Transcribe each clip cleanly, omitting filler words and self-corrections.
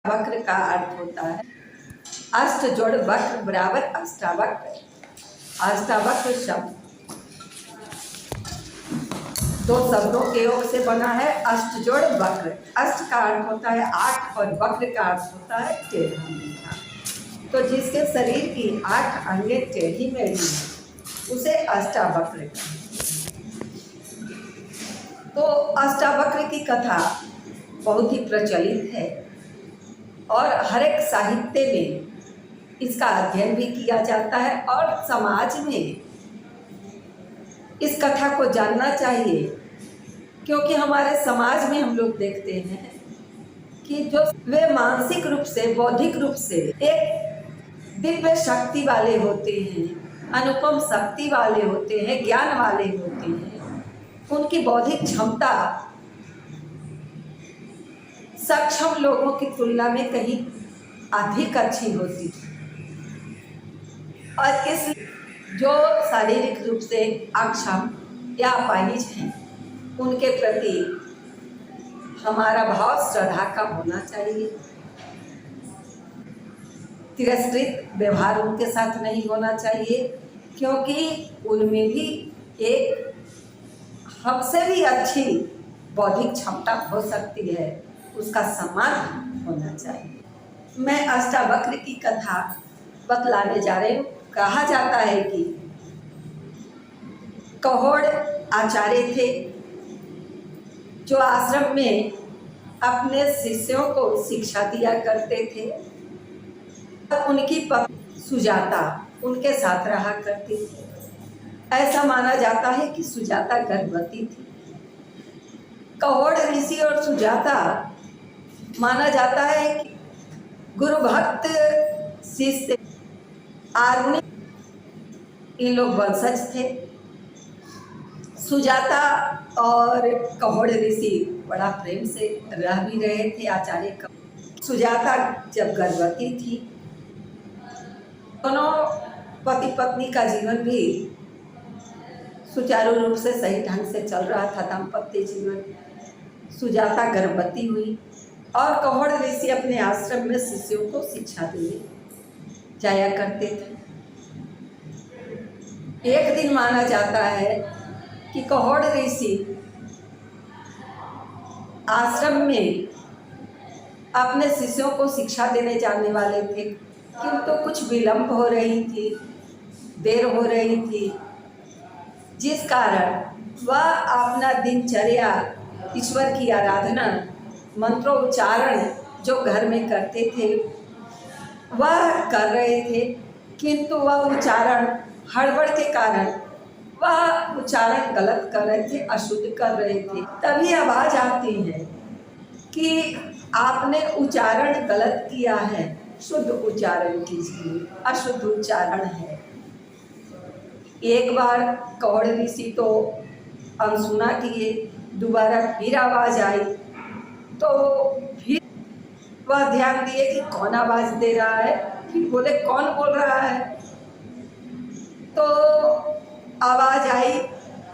वक्र का अर्थ होता है अष्ट जोड़ वक्र बराबर अष्टावक्र। अष्टावक्र शब्द दो शब्दों के योग से बना है। अष्ट जोड़ वक्र, अष्ट का अर्थ होता है आठ और वक्र का अर्थ होता है टेढ़ा मेढ़ा। तो जिसके शरीर की 8 अंगें टेढ़ी मेढ़ी हैं उसे अष्टावक्र कहते हैं। तो अष्टावक्र की कथा बहुत ही प्रचलित है और हर एक साहित्य में इसका अध्ययन भी किया जाता है और समाज में इस कथा को जानना चाहिए, क्योंकि हमारे समाज में हम लोग देखते हैं कि जो वे मानसिक रूप से बौद्धिक रूप से एक दिव्य शक्ति वाले होते हैं, अनुपम शक्ति वाले होते हैं, ज्ञान वाले होते हैं, उनकी बौद्धिक क्षमता सक्षम लोगों की तुलना में कहीं अधिक अच्छी होती है। और इस जो शारीरिक रूप से अक्षम या अपाहिज हैं उनके प्रति हमारा भाव श्रद्धा का होना चाहिए। तिरस्कृत व्यवहार उनके साथ नहीं होना चाहिए, क्योंकि उनमें भी एक हमसे भी अच्छी बौद्धिक क्षमता हो सकती है, उसका सम्मान होना चाहिए। मैं अष्टावक्र की कथा बतलाने जा रही हूँ। कहा जाता है कि कहोड़ आचार्य थे जो आश्रम में अपने शिष्यों को शिक्षा दिया करते थे। उनकी पत्नी सुजाता उनके साथ रहा करती थी। ऐसा माना जाता है कि सुजाता गर्भवती थी। कहोड़ ऋषि और सुजाता माना जाता है कि गुरु भक्त शिष्य आरुणि इन लोग वंशज थे। सुजाता और कहोड़ ऋषि बड़ा प्रेम से रह भी रहे थे। आचार्य का सुजाता जब गर्भवती थी, दोनों पति पत्नी का जीवन भी सुचारू रूप से सही ढंग से चल रहा था, दाम्पत्य जीवन। सुजाता गर्भवती हुई और कहोड़ ऋषि अपने आश्रम में शिष्यों को शिक्षा देने जाया करते थे। एक दिन माना जाता है कि कहोड़ ऋषि आश्रम में अपने शिष्यों को शिक्षा देने जाने वाले थे, किंतु कुछ विलंब हो रही थी, देर हो रही थी, जिस कारण वह अपना दिनचर्या ईश्वर की आराधना मंत्रोच्चारण जो घर में करते थे वह कर रहे थे, किंतु वह उच्चारण हड़बड़ के कारण वह उच्चारण गलत कर रहे थे, अशुद्ध कर रहे थे। तभी आवाज आती है कि आपने उच्चारण गलत किया है, शुद्ध उच्चारण कीजिए, अशुद्ध उच्चारण है। एक बार कहोड़ ऋषि तो अनसुना किए, दोबारा फिर आवाज आई तो फिर वह ध्यान दिए कि कौन आवाज दे रहा है। फिर बोले कौन बोल रहा है, तो आवाज आई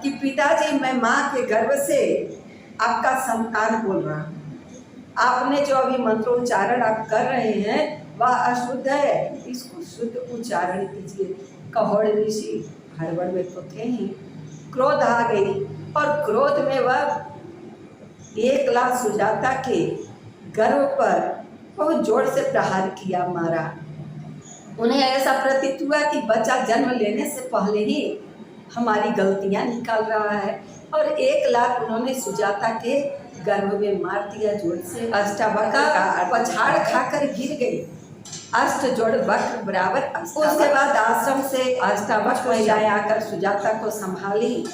कि पिताजी मैं माँ के गर्भ से आपका संतान बोल रहा हूँ, आपने जो अभी मंत्रोच्चारण आप कर रहे हैं वह अशुद्ध है, इसको शुद्ध उच्चारण कीजिए। कहोड़ ऋषि हड़बड़ में तो थे ही, क्रोध आ गई और क्रोध में वह एक लाख सुजाता के गर्भ पर बहुत जोर से प्रहार किया, मारा। उन्हें ऐसा प्रतीत हुआ कि बच्चा जन्म लेने से पहले ही हमारी गलतियां निकाल रहा है, और 1 लाख उन्होंने सुजाता के गर्भ में मार दिया जोर से। अष्टावक्र पछाड़ खाकर गिर गई। अष्ट जोड़ वक्र बराबर अष्टावक्र। उसके बाद आश्रम से अष्टावक्र महिलाएं आकर सुजाता को संभाली,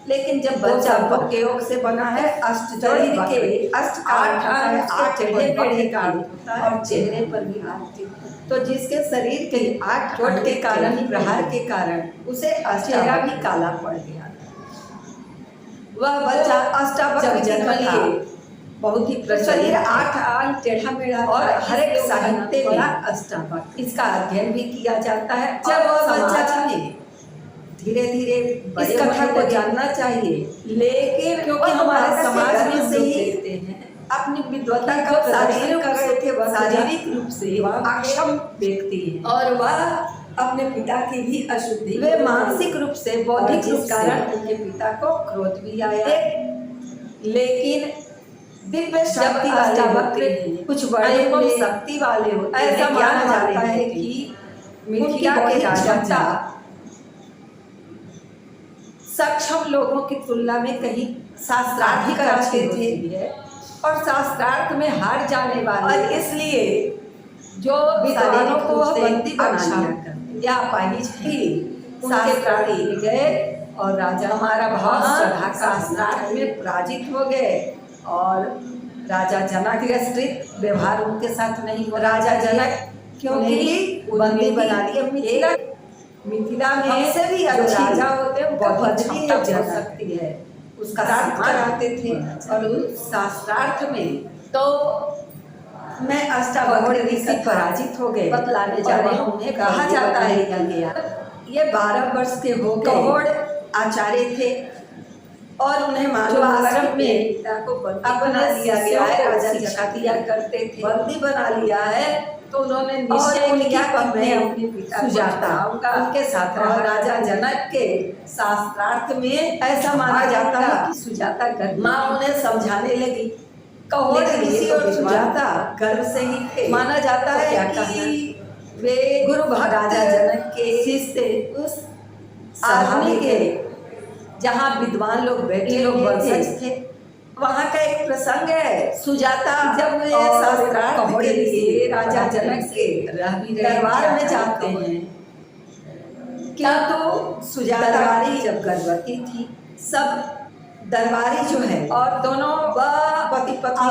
लेकिन जब बच्चा वक्र के योग से बना है अष्ट जोड़ के अष्ट का आठ टेढ़े मेढ़े का और चेहरे पर भी आती, तो जिसके शरीर के 8 चोट के कारण प्रहार के कारण उसे चेहरा भी काला पड़ गया। वह बच्चा अष्टावक्र जन्म लिए बहुत ही प्रचलित 8 अंग टेढ़ा मेढ़ा और हर एक साहित्य में अष्टावक्र इसका अध्ययन भी किया जाता है। जब वह बच्चा में धीरे धीरे इस कथा को जानना चाहिए, लेकिन क्योंकि हमारे समाज में से ही देखते हैं अपनी विद्वता का प्रदर्शन कर रहे थे, वह शारीरिक रूप से अक्षम व्यक्ति है और वह अपने पिता की भी अशुद्धि, वे मानसिक रूप से बौद्धिक रूप से उनके पिता को क्रोध भी आया। लेकिन दिव्य शक्ति वाले वक्र कुछ बड़े शक्ति वाले होते हैं। ऐसा माना जाता है कि मिथिला के राजा सक्षम लोगों की तुलना में कहीं शास्त्रार्थ कराते थे और शास्त्रार्थ में हार जाने वाले, और इसलिए जो विद्वानों को बंदी बना या पाहिज थी उनके प्राणी गए और राजा हमारा बहुत श्रद्धा शास्त्रार्थ में पराजित हो गए और राजा जनक के व्यवहार उनके साथ नहीं हो। राजा जनक क्योंकि बंदी बना दिया। मिथिला में हमसे भी अच्छे राजा होते हैं, बहुत बदली हो सकती है, उसका साथ कराते थे और उस शास्त्रार्थ में तो मैं अष्टावक्र ऋषि पराजित हो गए बतलाने जा रहे हैं। उन्हें कहा जाता है ये 12 वर्ष के हो गए आचार्य थे और उन्हें मालूम आश्रम में पिता को अपना दिया गया है, राजा शिक्षा दिया करते थे, बंदी बना लिया है। तो उन्होंने निश्चय किया कि मैं अपने पिता सुजाता उनके साथ रहा। राजा जनक के शास्त्रार्थ में ऐसा माना जाता है कि सुजाता गर्भ, माँ उन्हें समझाने लगी। कहोड़ ऋषि और सुजाता गर्भ से ही थे। माना जाता है कि वे गुरु भक्त राजा जनक के शिष्य उस आदमी के जहाँ विद्वान लोग बैठे लोग वंशज थे, वहाँ का एक प्रसंग है। सुजाता जब वे शास्त्रार्थ के लिए राजा जनक के दरबार में जाते हैं, क्या तो सुजाता जब गर्भवती थी, सब दरबारी जो है और दोनों पति पत्नी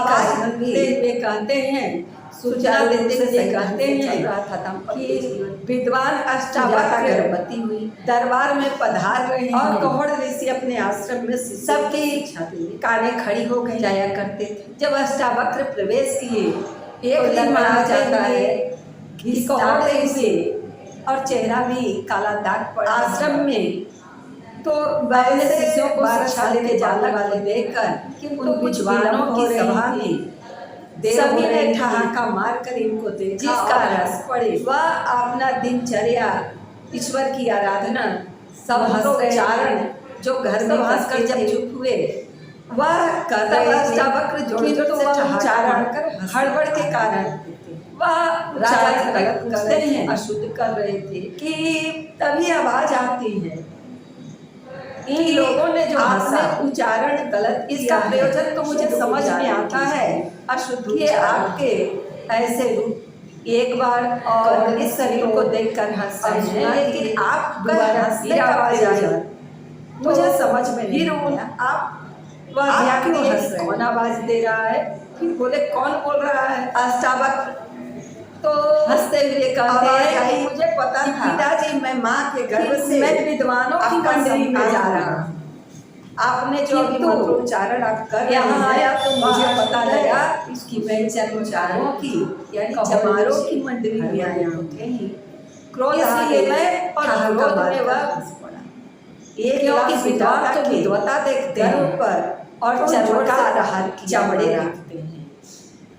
का कहते हैं, सूचना देते हुए कहते हैं कि विद्वान अष्टावक्र गर्भवती हुई, दरबार में पधार रहे हैं और कहोड़ ऋषि अपने आश्रम में सबके काने खड़ी हो गई जाया करते थे। जब अष्टावक्र प्रवेश किए, एक दिन माना जाता है कि कहोड़ ऋषि और चेहरा भी काला दाग पड़ा आश्रम में, तो अपने शिष्यों को शिक्षा देने जाने वाले देखकर किंतु कुछ विद्वानों की सभा में सभी ने ठहाका मार कर इनको देखा, जिसका रस पड़े वह अपना दिनचर्या, ईश्वर की आराधना, मंत्रोच्चारण जो घर में हंसकर जब चुप हुए वह कर रहे अष्टावक्र उच्चारण कर हड़बड़ के कारण वह राजा गलत कर रहे हैं, अशुद्ध कर रहे थे कि तभी आवाज आती है इन लोगों ने जो आपने उच्चारण गलत, इसका प्रयोजन तो मुझे समझ में आता है, अशुद्ध ये आपके ऐसे रूप एक बार और इस शरीर को देखकर हंस रहे हैं, लेकिन आप दोबारा हंसने का आवाज आई मुझे समझ में नहीं आया। आप वह क्यों हंस रहे हैं, कौन आवाज दे रहा है, फिर बोले कौन बोल रहा है, अष्टावक्र तो हंसते हुए कहते हैं मुझे पता था पिताजी मैं माँ के गर्भ से मैं विद्वानों की मंडली में जा रहा हूँ, आपने जो भी मंत्रोच्चारण आप कर यहाँ आया तो मुझे पता लगा इसकी मैं जन्मोच्चारणों की यानी जमारों की मंडली में आया हूँ। क्रोध इसलिए मैं और क्रोध में वह एक विद्वान तो विद्वता देखते हैं पर और चमड़े रखते हैं।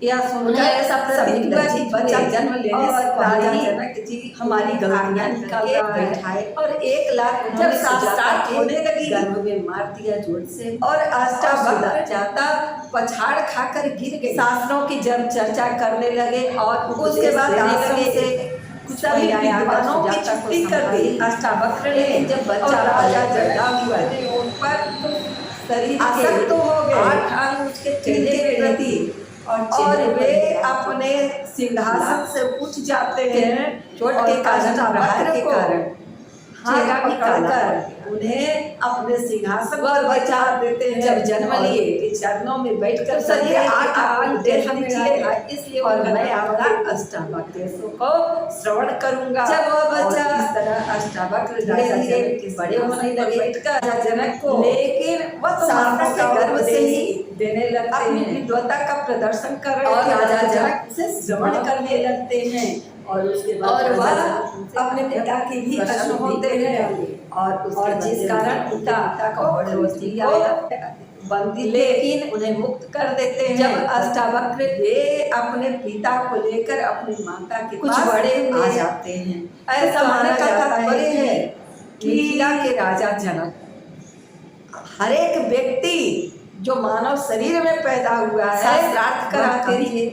यह सुनकर ऐसा प्रतीत हुआ कि बच्चा जन्म लेने से राजा जनक जी हमारी गलतियां निकाल के बैठाए और 1 लाख जब शास्त्रार्थ होने लगी गर्भ में मार दिया जोर से और अष्टावक्र जाता पछाड़ खाकर गिर गए। शास्त्रों की जब चर्चा करने लगे और उसके बाद आश्रम से सभी विद्वानों की छुट्टी कर दी अष्टावक्र ने। जब बच्चा राजा जगा हुआ उन पर शरीर आसक्त हो गए, 8 अंग उसके चेहरे के प्रति और वे अपने सिंहासन से उठ जाते हैं चोट के कारण, प्रहार के कारण चेहरा पकड़कर उन्हें अपने सिंहासन पर बचा देते हैं। जब जन्म लिए चरणों में बैठकर शरीर 8 अंग दे दीजिए, इसलिए और मैं आपका अष्टावक्र को श्रवण करूंगा। जब वह बच्चा इस तरह अष्टावक्र धीरे-धीरे बड़े होने लगे बैठकर जनक को, लेकिन वह शास्त्र के गर्भ से ही देने लगते हैं, विद्वता का प्रदर्शन कर रहे हैं, राजा जनक से श्रवण करने लगते हैं और उसके बाद वह अपने पिता की भी अशुद्ध होते हैं और जिस कारण पिता को क्रोध भी आया। बंदी थे, लेकिन उन्हें मुक्त कर देते हैं। जब अष्टावक्र वे अपने पिता को लेकर अपनी माता के कुछ पास बड़े आ हुए, जाते हैं। ऐसा तो माना माना जाता जाता है है कि मिथिला के राजा जनक, हर एक व्यक्ति जो मानव शरीर में पैदा हुआ है शास्त्रार्थ कराते वह थे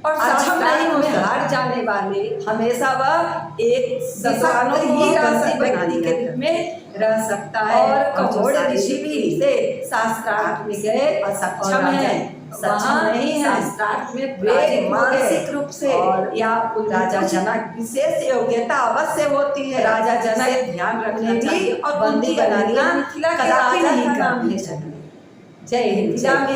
और अच्छा सक्षम नहीं हो में सकता। हार जाने वाले हमेशा वह एक विद्वानों सशक्त को ही बंदी बना व्यक्ति के लिया रूप में रह सकता है। और जो कठोर ऋषि शारीरिक भी रूप से शास्त्रार्थ में गए असक्षम और हैं, सक्षम वहाँ नहीं है, शास्त्रार्थ में वे पराजित हो गए। मानसिक रूप से और या राजा कुछ जनक विशेष योग्यता अवश्य होती है। राजा जनक इसे ध्यान रखना भी चाहिए और बंदी उनकी बना दिया अधिकार मिथिला के कदापि राजा नहीं का नाम करते ही थे। जय हिंद। मिथिला में